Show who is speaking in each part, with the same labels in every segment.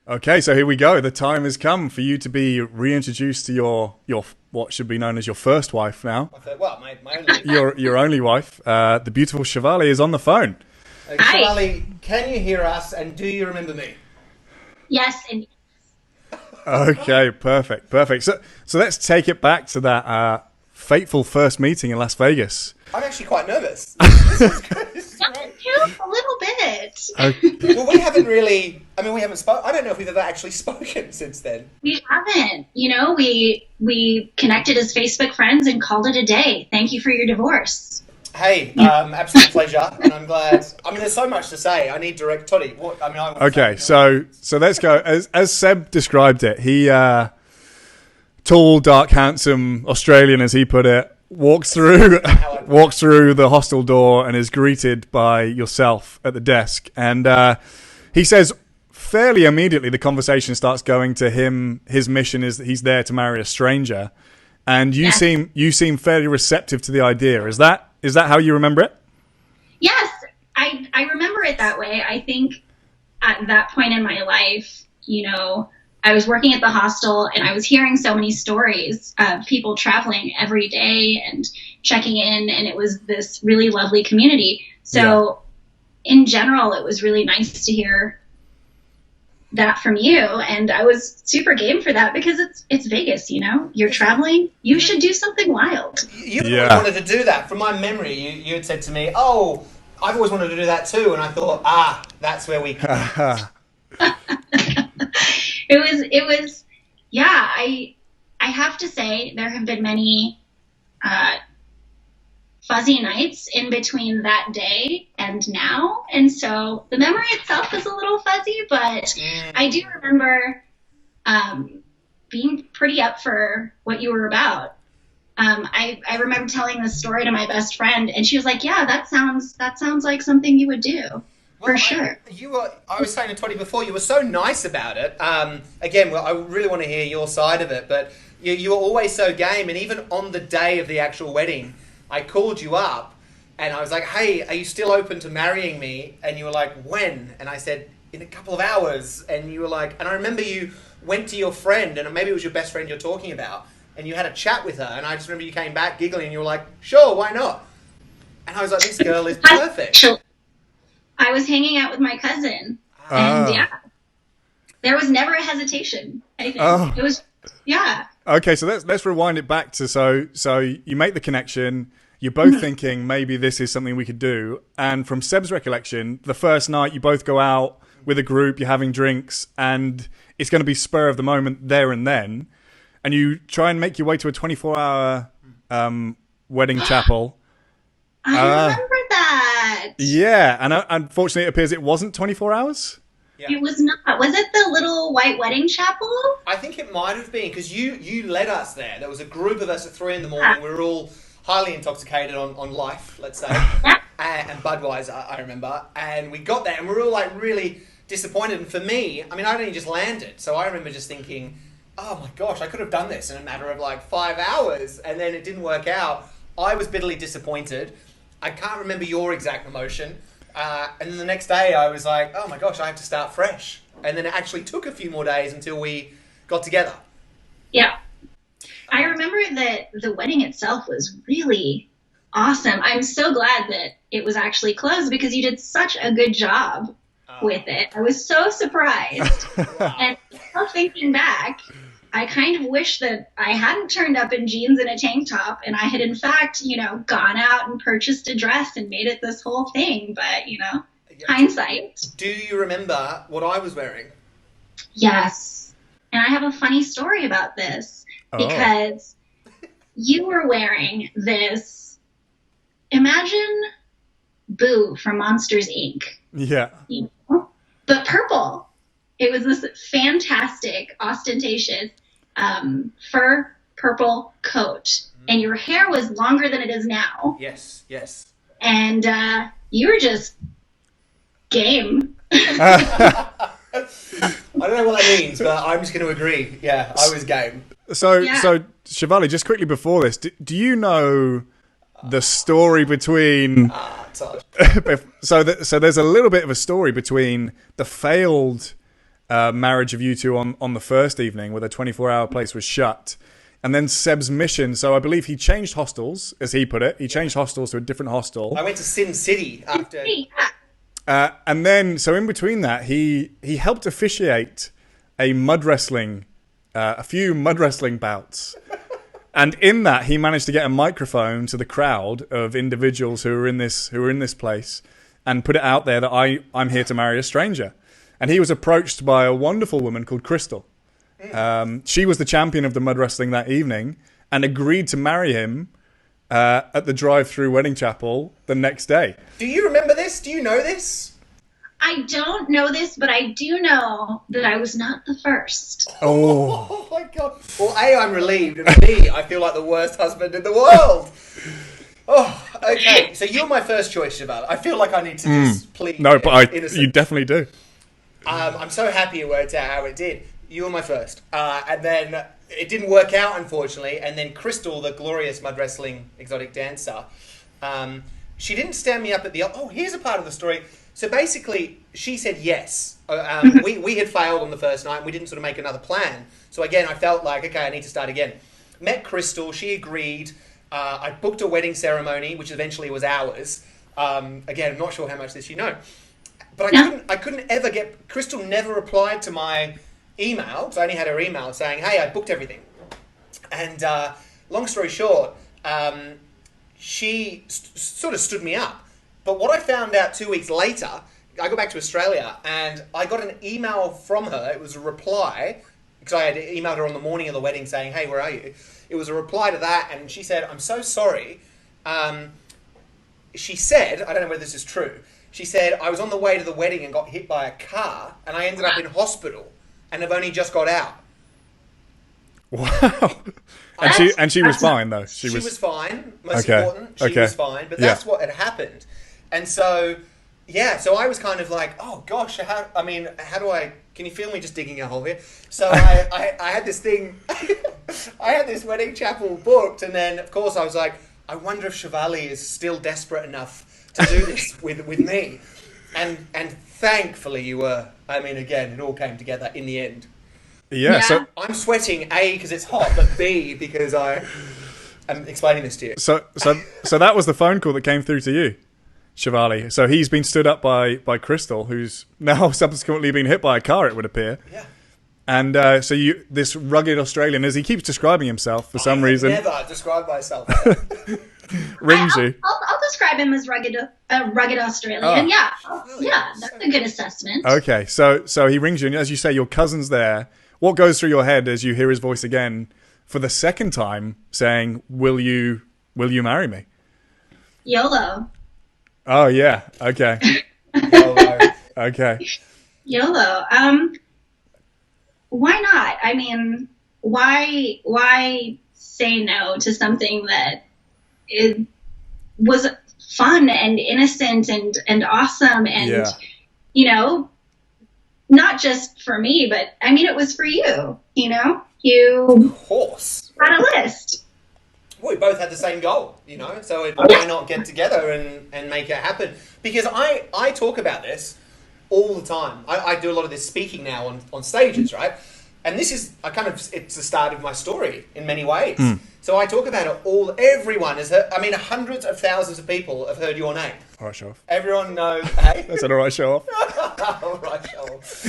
Speaker 1: Okay, so here we go. The time has come for you to be reintroduced to your what should be known as your first wife now.
Speaker 2: Well, my only.
Speaker 1: Your only wife. The beautiful Chiaveli is on the phone.
Speaker 3: Hi.
Speaker 2: Chiaveli, can you hear us and do you remember me?
Speaker 3: Yes, and
Speaker 1: Okay, perfect. So let's take it back to that fateful first meeting in Las Vegas.
Speaker 2: I'm actually quite nervous. This is good. This is great.
Speaker 3: a little bit.
Speaker 2: Well, we haven't really. I mean, we haven't spoken. I don't know if we've ever actually spoken since then.
Speaker 3: We haven't. We connected as Facebook friends and called it a day. Thank you for your divorce.
Speaker 2: Hey, absolute pleasure, and I'm glad. I mean, there's so much to say. I need direct Toddy. What? I mean, I
Speaker 1: Okay, so let's go. As Seb described it, he tall, dark, handsome Australian, as he put it, walks through the hostel door and is greeted by yourself at the desk, and he says fairly immediately the conversation starts going to him. His mission is that he's there to marry a stranger, and you seem fairly receptive to the idea. Is that how you remember it?
Speaker 3: Yes, I remember it that way. I think at that point in my life, I was working at the hostel and I was hearing so many stories of people traveling every day and checking in, and it was this really lovely community. So in general, it was really nice to hear that from you, and I was super game for that because it's Vegas, you're traveling, you should do something wild.
Speaker 2: You wanted to do that. From my memory, you had said to me, "Oh, I've always wanted to do that too," and I thought, that's where we connect.
Speaker 3: It was I have to say there have been many fuzzy nights in between that day and now, and so the memory itself is a little fuzzy, but I do remember being pretty up for what you were about. I remember telling this story to my best friend, and she was like, "Yeah, that sounds like something you would do." For sure.
Speaker 2: I was saying to Toddy before, you were so nice about it. Again, I really want to hear your side of it, but you were always so game, and even on the day of the actual wedding, I called you up and I was like, "Hey, are you still open to marrying me?" And you were like, "When?" And I said, "In a couple of hours." And you were like, and I remember you went to your friend, and maybe it was your best friend you're talking about, and you had a chat with her, and I just remember you came back giggling and you were like, "Sure, why not?" And I was like, "This girl is perfect."
Speaker 3: I was hanging out with my cousin, and there was never a hesitation. Anything. It was,
Speaker 1: Okay, so let's rewind it back to so you make the connection. You're both thinking maybe this is something we could do, and from Seb's recollection, the first night you both go out with a group, you're having drinks, and it's going to be spur of the moment there and then, and you try and make your way to a 24-hour wedding chapel.
Speaker 3: I remember that.
Speaker 1: Yeah, and unfortunately it appears it wasn't 24 hours.
Speaker 2: Yeah.
Speaker 3: It was not. Was it the little white wedding chapel?
Speaker 2: I think it might have been, because you led us there. There was a group of us at 3 a.m. We were all highly intoxicated on life, let's say, and Budweiser, I remember. And we got there and we were all like really disappointed. And for me, I mean, I'd only just landed. So I remember just thinking, oh my gosh, I could have done this in a matter of like 5 hours. And then it didn't work out. I was bitterly disappointed. I can't remember your exact emotion. And then the next day I was like, oh my gosh, I have to start fresh. And then it actually took a few more days until we got together.
Speaker 3: Yeah. I remember that the wedding itself was really awesome. I'm so glad that it was actually closed because you did such a good job with it. I was so surprised. And now thinking back, I kind of wish that I hadn't turned up in jeans and a tank top, and I had in fact, gone out and purchased a dress and made it this whole thing. But, hindsight.
Speaker 2: Do you remember what I was wearing?
Speaker 3: Yes. And I have a funny story about this because you were wearing this, imagine Boo from Monsters, Inc.
Speaker 1: Yeah.
Speaker 3: But purple. It was this fantastic, ostentatious fur purple coat. And your hair was longer than it is now.
Speaker 2: Yes.
Speaker 3: And you were just game.
Speaker 2: I don't know what that means, but I'm just going to agree. Yeah, I was game.
Speaker 1: So Chiaveli, just quickly before this, do you know the story between...
Speaker 2: Todd.
Speaker 1: So there's a little bit of a story between the failed marriage of you two on the first evening, where the 24-hour place was shut. And then Seb's mission, so I believe he changed hostels, as he put it. He changed hostels to a different hostel.
Speaker 2: I went to Sin City after.
Speaker 1: And then, so in between that, he helped officiate a few mud wrestling bouts. And in that, he managed to get a microphone to the crowd of individuals who were in this place and put it out there that I'm here to marry a stranger. And he was approached by a wonderful woman called Crystal. She was the champion of the mud wrestling that evening and agreed to marry him at the drive-through wedding chapel the next day.
Speaker 2: Do you remember this? Do you know this?
Speaker 3: I don't know this, but I do know that I was not the first.
Speaker 1: Oh
Speaker 2: my God. Well, A, I'm relieved, and B, I feel like the worst husband in the world. Oh, okay. So you're my first choice, Chiaveli. I feel like I need to just plead.
Speaker 1: No, but you definitely do.
Speaker 2: I'm so happy it worked out how it did. You were my first. And then it didn't work out, unfortunately. And then Crystal, the glorious mud wrestling exotic dancer, she didn't stand me up at the... Oh, here's a part of the story. So basically, she said yes. We had failed on the first night and we didn't sort of make another plan. So again, I felt like, okay, I need to start again. Met Crystal, she agreed. I booked a wedding ceremony, which eventually was ours. Again, I'm not sure how much this you know. But I couldn't ever get... Crystal never replied to my email, because I only had her email saying, hey, I booked everything. And long story short, she sort of stood me up. But what I found out 2 weeks later, I got back to Australia and I got an email from her. It was a reply, because I had emailed her on the morning of the wedding saying, hey, where are you? It was a reply to that, and she said, I'm so sorry. She said, I don't know whether this is true, she said, I was on the way to the wedding and got hit by a car and I ended up in hospital and have only just got out.
Speaker 1: Wow. And she was fine, though. She was fine. Most important, she was fine. But that's what had happened. And so, so I was kind of like, oh, gosh, how do I... Can you feel me just digging a hole here? So I had this thing... I had this wedding chapel booked, and then, of course, I was like, I wonder if Chiaveli is still desperate enough to do this with me. And thankfully you were. I mean, again, it all came together in the end. Yeah. So
Speaker 2: I'm sweating, A, because it's hot, but B, because I'm explaining this to you.
Speaker 1: So that was the phone call that came through to you, Chiaveli. So he's been stood up by Crystal, who's now subsequently been hit by a car, it would appear.
Speaker 2: Yeah.
Speaker 1: And so this rugged Australian, as he keeps describing himself for some reason...
Speaker 2: I never describe myself.
Speaker 1: Rings you.
Speaker 3: I'll describe him as rugged Australian. Oh. Yeah, that's a good assessment.
Speaker 1: Okay, so he rings you, and as you say, your cousin's there. What goes through your head as you hear his voice again for the second time saying, will you marry me?
Speaker 3: YOLO.
Speaker 1: Oh, yeah. Okay.
Speaker 2: YOLO.
Speaker 1: Okay.
Speaker 3: YOLO. Why not? I mean, why say no to something that was fun and innocent and awesome and, not just for me, but I mean, it was for you, you
Speaker 2: of course
Speaker 3: had a list.
Speaker 2: Well, we both had the same goal, so why not get together and make it happen? Because I talk about this all the time. I do a lot of this speaking now on stages, right? And this is it's the start of my story in many ways. So I talk about it everyone has heard, hundreds of thousands of people have heard your name.
Speaker 1: All right, show off.
Speaker 2: Everyone knows, hey?
Speaker 1: That's an all right show off.
Speaker 2: All right, show off.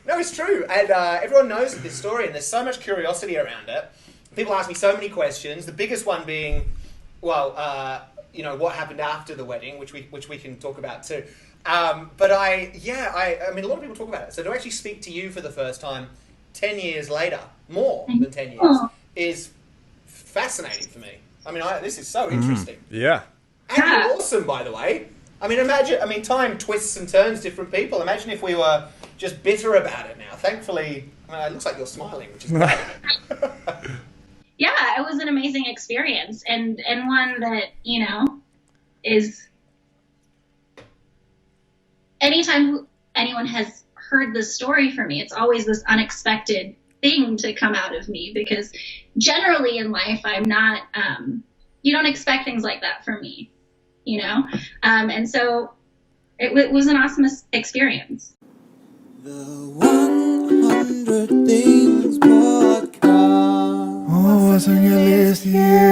Speaker 2: No, it's true. And everyone knows this story and there's so much curiosity around it. People ask me so many questions. The biggest one being, what happened after the wedding, which we can talk about too. But a lot of people talk about it. So to actually speak to you for the first time 10 years later, more than 10 years, is fascinating for me. This is so interesting.
Speaker 1: Yeah.
Speaker 2: And you're awesome, by the way. Imagine, time twists and turns different people. Imagine if we were just bitter about it now. Thankfully, it looks like you're smiling, which is great.
Speaker 3: Yeah, it was an amazing experience and one that, is anytime anyone has heard this story from me, it's always this unexpected thing to come out of me because generally in life, I'm not, you don't expect things like that from me, and so it was an awesome experience.
Speaker 4: The 100 Things Podcast.
Speaker 1: Oh, what's on your list? Yeah.